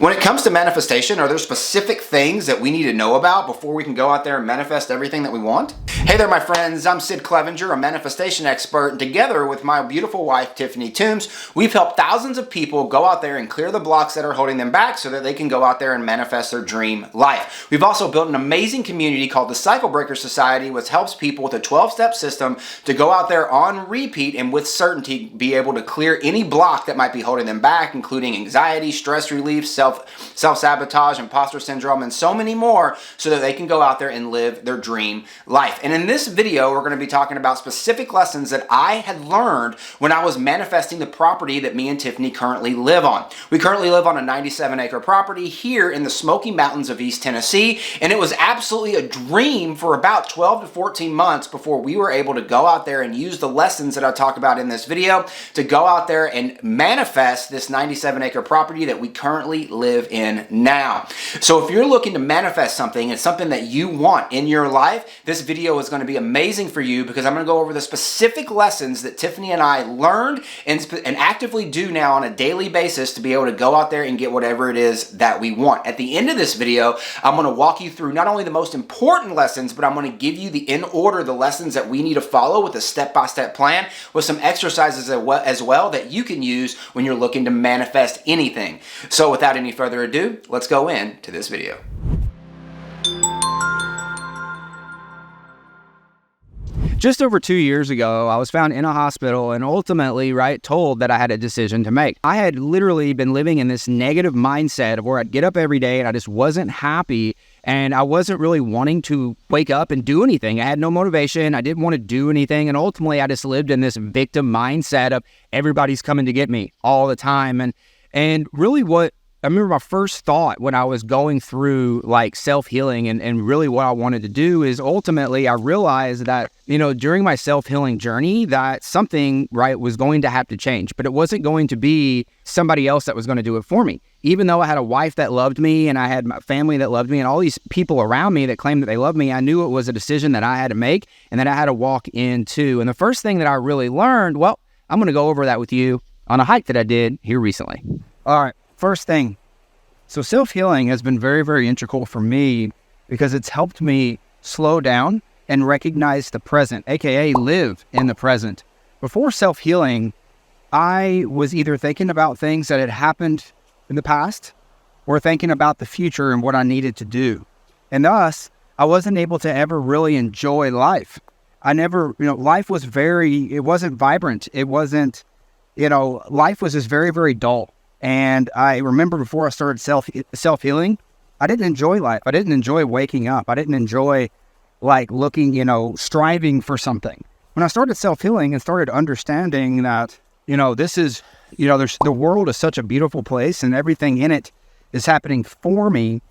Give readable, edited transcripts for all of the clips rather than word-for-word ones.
When it comes to manifestation, are there specific things that we need to know about before we can go out there and manifest everything that we want? Hey there, my friends. I'm Clevinger, a manifestation expert, and together with my beautiful wife, Tiffany Toombs, we've helped thousands of people go out there and clear the blocks that are holding them back so that they can go out there and manifest their dream life. We've also built an amazing community called the Cycle Breaker Society, which helps people with a 12-step system to go out there on repeat and with certainty be able to clear any block that might be holding them back, including anxiety, stress relief, self-sabotage, imposter syndrome, and so many more, so that they can go out there and live their dream life. And in this video, we're going to be talking about specific lessons that I had learned when I was manifesting the property that me and Tiffany currently live on. We currently live on a 97-acre property here in the Smoky Mountains of East Tennessee, and it was absolutely a dream for about 12 to 14 months before we were able to go out there and use the lessons that I talk about in this video to go out there and manifest this 97-acre property that we currently live in now. So if you're looking to manifest something, it's something that you want in your life, this video is going to be amazing for you because I'm going to go over the specific lessons that Tiffany and I learned and actively do now on a daily basis to be able to go out there and get whatever it is that we want. At the end of this video, I'm going to walk you through not only the most important lessons, but I'm going to give you in order the lessons that we need to follow with a step-by-step plan with some exercises as well that you can use when you're looking to manifest anything. So without any further ado, let's go into this video. Just over 2 years ago, I was found in a hospital and ultimately, told that I had a decision to make. I had literally been living in this negative mindset of where I'd get up every day and I just wasn't happy and I wasn't really wanting to wake up and do anything. I had no motivation. I didn't want to do anything. And ultimately, I just lived in this victim mindset of everybody's coming to get me all the time. And really what I remember my first thought when I was going through self-healing and really what I wanted to do is ultimately I realized that, during my self-healing journey that something, was going to have to change, but it wasn't going to be somebody else that was going to do it for me. Even though I had a wife that loved me and I had my family that loved me and all these people around me that claimed that they loved me, I knew it was a decision that I had to make and that I had to walk into. And the first thing that I really learned, well, I'm going to go over that with you on a hike that I did here recently. All right. First thing, so self-healing has been very, very integral for me because it's helped me slow down and recognize the present, aka live in the present. Before self-healing, I was either thinking about things that had happened in the past or thinking about the future and what I needed to do. And thus, I wasn't able to ever really enjoy life. I never, life was it wasn't vibrant. It wasn't, life was just very, very dull. And I remember before I started self-healing, I didn't enjoy life. I didn't enjoy waking up. I didn't enjoy looking, striving for something. When I started self-healing and started understanding that, this is, the world is such a beautiful place and everything in it is happening for me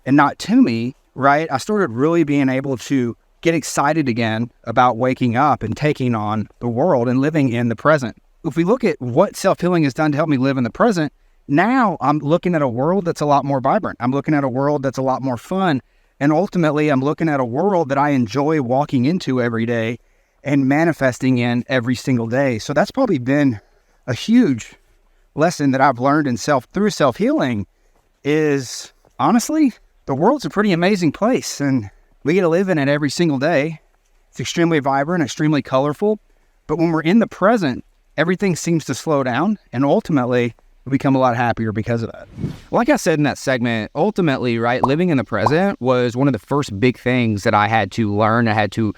and not to me, I started really being able to get excited again about waking up and taking on the world and living in the present. If we look at what self-healing has done to help me live in the present, now I'm looking at a world that's a lot more vibrant. I'm looking at a world that's a lot more fun. And ultimately, I'm looking at a world that I enjoy walking into every day and manifesting in every single day. So that's probably been a huge lesson that I've learned through self-healing is, honestly, the world's a pretty amazing place. And we get to live in it every single day. It's extremely vibrant, extremely colorful. But when we're in the present, everything seems to slow down, and ultimately, we become a lot happier because of that. Like I said in that segment, ultimately, living in the present was one of the first big things that I had to learn. I had to,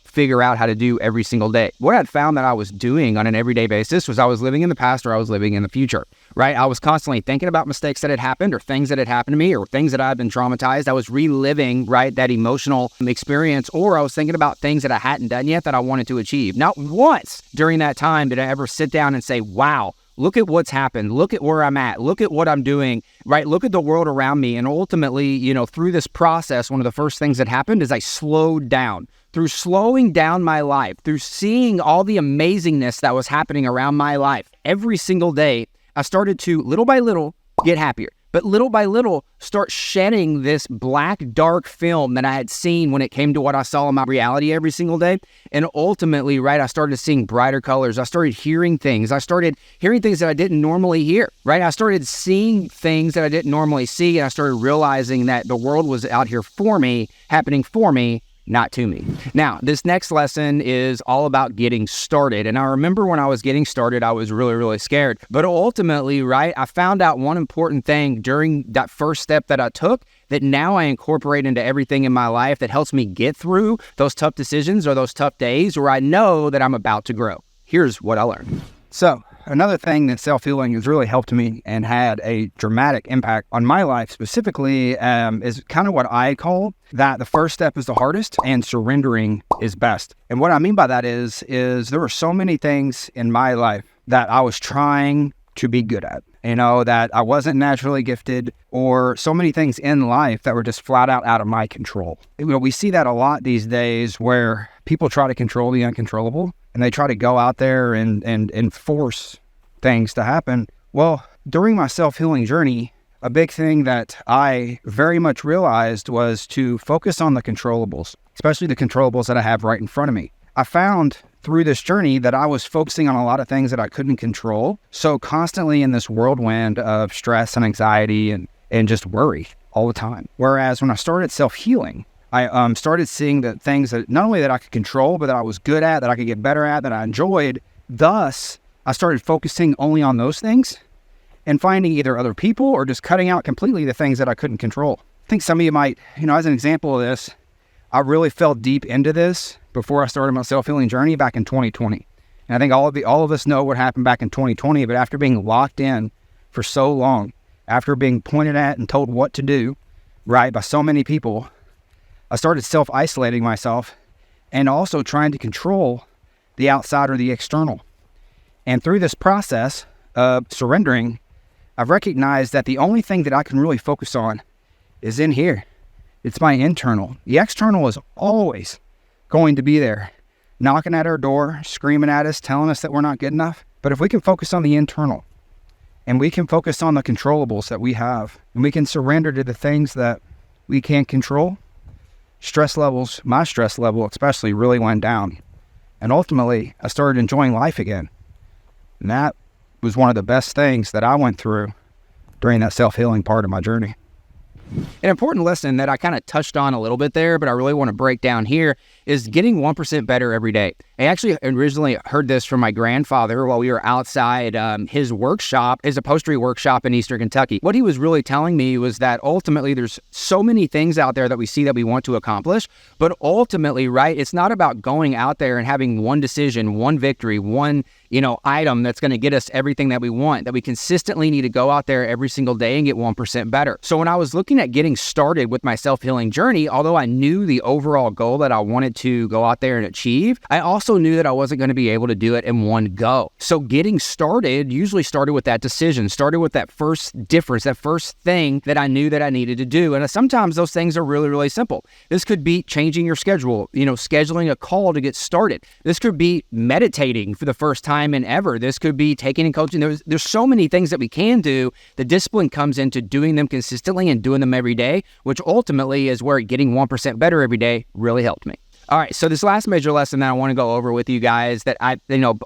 figure out how to do every single day. What I'd found that I was doing on an everyday basis was I was living in the past or I was living in the future, I was constantly thinking about mistakes that had happened or things that had happened to me or things that I'd been traumatized. I was reliving, that emotional experience, or I was thinking about things that I hadn't done yet that I wanted to achieve. Not once during that time did I ever sit down and say, wow, look at what's happened. Look at where I'm at. Look at what I'm doing, Look at the world around me. And ultimately, through this process, one of the first things that happened is I slowed down. Through slowing down my life, through seeing all the amazingness that was happening around my life, every single day, I started to, little by little, get happier. but little by little start shedding this black, dark film that I had seen when it came to what I saw in my reality every single day. And ultimately, right, I started seeing brighter colors. I started hearing things. I started hearing things that I didn't normally hear, right? I started seeing things that I didn't normally see, and I started realizing that the world was out here for me, happening for me, not to me. Now, this next lesson is all about getting started. And I remember when I was getting started, I was really, really scared. But ultimately, right, I found out one important thing during that first step that I took that now I incorporate into everything in my life that helps me get through those tough decisions or those tough days where I know that I'm about to grow. Here's what I learned. So, another thing that self-healing has really helped me and had a dramatic impact on my life specifically is kind of what I call that the first step is the hardest and surrendering is best. And what I mean by that is there were so many things in my life that I was trying to be good at, that I wasn't naturally gifted, or so many things in life that were just flat out of my control. We see that a lot these days where people try to control the uncontrollable and they try to go out there and force things to happen. Well, during my self-healing journey, a big thing that I very much realized was to focus on the controllables, especially the controllables that I have right in front of me. I found through this journey that I was focusing on a lot of things that I couldn't control. So constantly in this whirlwind of stress and anxiety and just worry all the time. Whereas when I started self-healing, I started seeing the things that not only that I could control, but that I was good at, that I could get better at, that I enjoyed. Thus, I started focusing only on those things and finding either other people or just cutting out completely the things that I couldn't control. I think some of you might, as an example of this, I really fell deep into this before I started my self-healing journey back in 2020. And I think all of us know what happened back in 2020, but after being locked in for so long, after being pointed at and told what to do, right, by so many people, I started self-isolating myself and also trying to control the outside or the external. And through this process of surrendering, I've recognized that the only thing that I can really focus on is in here. It's my internal. The external is always going to be there, knocking at our door, screaming at us, telling us that we're not good enough. But if we can focus on the internal, and we can focus on the controllables that we have, and we can surrender to the things that we can't control, my stress level especially, really went down. And ultimately, I started enjoying life again. And that was one of the best things that I went through during that self-healing part of my journey. An important lesson that I kind of touched on a little bit there, but I really want to break down here, is getting 1% better every day. I actually originally heard this from my grandfather while we were outside his workshop, his upholstery workshop in Eastern Kentucky. What he was really telling me was that ultimately there's so many things out there that we see that we want to accomplish, but ultimately, right, it's not about going out there and having one decision, one victory, one item that's going to get us everything that we want, that we consistently need to go out there every single day and get 1% better. So when I was looking at getting started with my self-healing journey, although I knew the overall goal that I wanted to go out there and achieve, I also knew that I wasn't going to be able to do it in one go. So getting started usually started with that decision, started with that first difference, that first thing that I knew that I needed to do. And sometimes those things are really, really simple. This could be changing your schedule, scheduling a call to get started. This could be meditating for the first time in ever. This could be taking and coaching. There's so many things that we can do. The discipline comes into doing them consistently and doing them every day, which ultimately is where getting 1% better every day really helped me. All right, so this last major lesson that I want to go over with you guys, that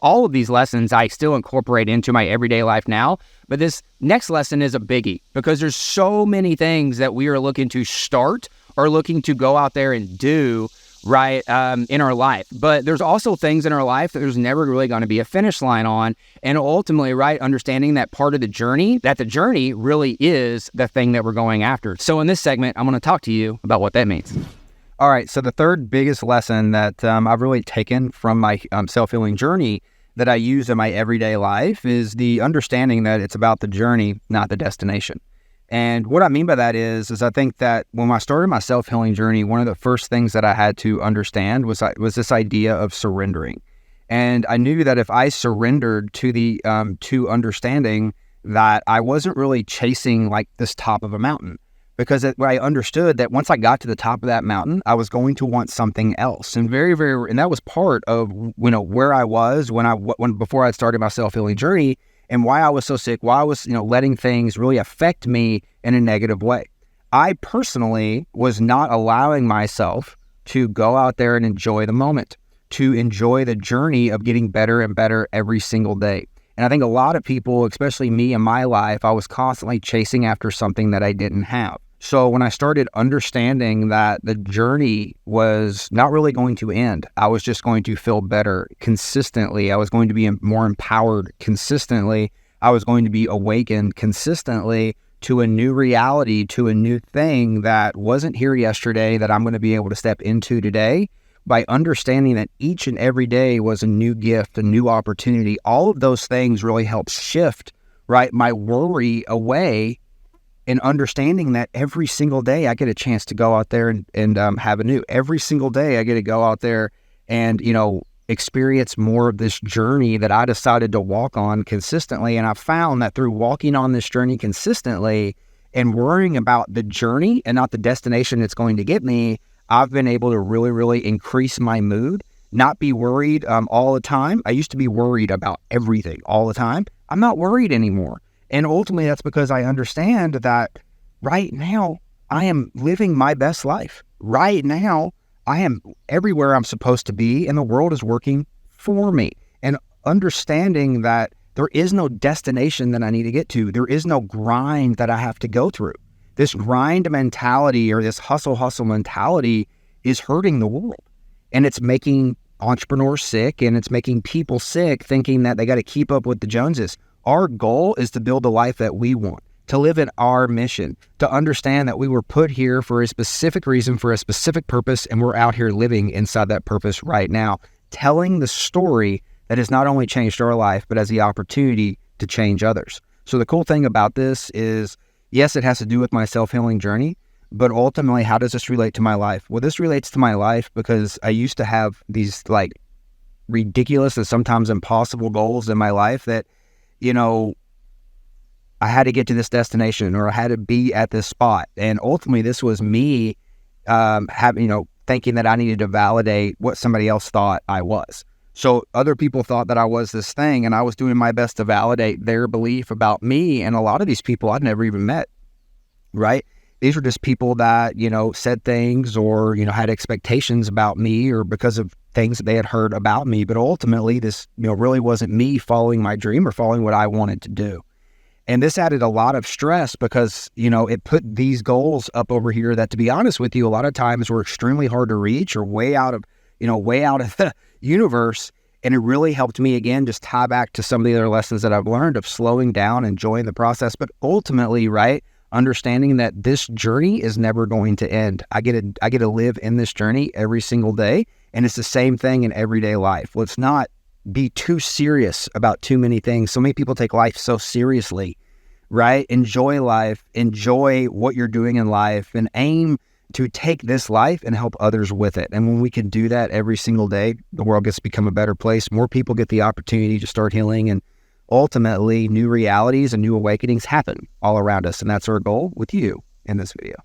all of these lessons I still incorporate into my everyday life now, but this next lesson is a biggie because there's so many things that we are looking to start or looking to go out there and do right, in our life. But there's also things in our life that there's never really going to be a finish line on. And ultimately, right, understanding that part of the journey, that the journey really is the thing that we're going after. So in this segment, I'm going to talk to you about what that means. All right, so the third biggest lesson that I've really taken from my self-healing journey that I use in my everyday life is the understanding that it's about the journey, not the destination. And what I mean by that is I think that when I started my self-healing journey, one of the first things that I had to understand was this idea of surrendering. And I knew that if I surrendered to the to understanding that I wasn't really chasing like this top of a mountain, because I understood that once I got to the top of that mountain, I was going to want something else. And and that was part of where I was when before I started my self-healing journey. and why I was so sick, why I was, letting things really affect me in a negative way. I personally was not allowing myself to go out there and enjoy the moment, to enjoy the journey of getting better and better every single day. And I think a lot of people, especially me in my life, I was constantly chasing after something that I didn't have. So when I started understanding that the journey was not really going to end, I was just going to feel better consistently. I was going to be more empowered consistently. I was going to be awakened consistently to a new reality, to a new thing that wasn't here yesterday that I'm going to be able to step into today. By understanding that each and every day was a new gift, a new opportunity, all of those things really help shift, right, my worry away, and understanding that every single day I get a chance to go out there and have a new. Every single day I get to go out there and, experience more of this journey that I decided to walk on consistently. And I found that through walking on this journey consistently and worrying about the journey and not the destination it's going to get me, I've been able to really, really increase my mood, not be worried all the time. I used to be worried about everything all the time. I'm not worried anymore. And ultimately, that's because I understand that right now I am living my best life. Right now, I am everywhere I'm supposed to be, and the world is working for me. And understanding that there is no destination that I need to get to. There is no grind that I have to go through. This grind mentality or this hustle mentality is hurting the world. And it's making entrepreneurs sick, and it's making people sick thinking that they got to keep up with the Joneses. Our goal is to build the life that we want, to live in our mission, to understand that we were put here for a specific reason, for a specific purpose, and we're out here living inside that purpose right now, telling the story that has not only changed our life, but has the opportunity to change others. So the cool thing about this is, yes, it has to do with my self-healing journey, but ultimately, how does this relate to my life? Well, this relates to my life because I used to have these ridiculous and sometimes impossible goals in my life that, I had to get to this destination or I had to be at this spot. And ultimately, this was me thinking that I needed to validate what somebody else thought I was. So other people thought that I was this thing, and I was doing my best to validate their belief about me. And a lot of these people I'd never even met, right? These were just people that, said things or, had expectations about me or because of things that they had heard about me. But ultimately, this, really wasn't me following my dream or following what I wanted to do. And this added a lot of stress because, it put these goals up over here that, to be honest with you, a lot of times were extremely hard to reach or way out of the universe. And it really helped me, again, just tie back to some of the other lessons that I've learned of slowing down, enjoying the process, but ultimately, right, understanding that this journey is never going to end. I get to live in this journey every single day, and it's the same thing in everyday life. Let's not be too serious about too many things. So many people take life so seriously, right? Enjoy life, enjoy what you're doing in life, and aim to take this life and help others with it. And when we can do that every single day, the world gets to become a better place. More people get the opportunity to start healing, and ultimately, new realities and new awakenings happen all around us. And that's our goal with you in this video.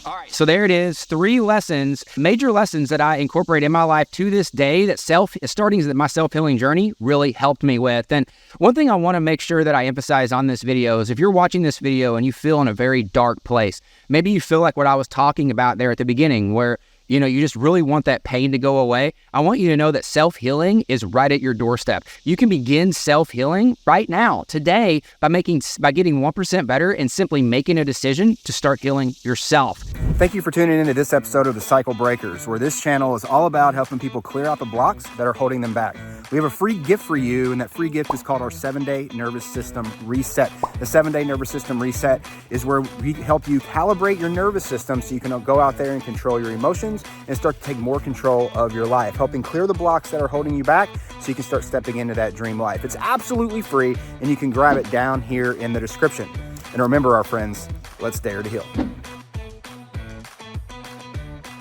All right, so there it is. 3 lessons, major lessons that I incorporate in my life to this day that my self-healing journey really helped me with. And one thing I want to make sure that I emphasize on this video is if you're watching this video and you feel in a very dark place, maybe you feel like what I was talking about there at the beginning where you just really want that pain to go away. I want you to know that self-healing is right at your doorstep. You can begin self-healing right now, today, by getting 1% better and simply making a decision to start healing yourself. Thank you for tuning into this episode of The Cycle Breakers, where this channel is all about helping people clear out the blocks that are holding them back. We have a free gift for you, and that free gift is called our 7-Day Nervous System Reset. The 7-Day Nervous System Reset is where we help you calibrate your nervous system so you can go out there and control your emotions and start to take more control of your life, helping clear the blocks that are holding you back so you can start stepping into that dream life. It's absolutely free, and you can grab it down here in the description. And remember, our friends, let's dare to heal.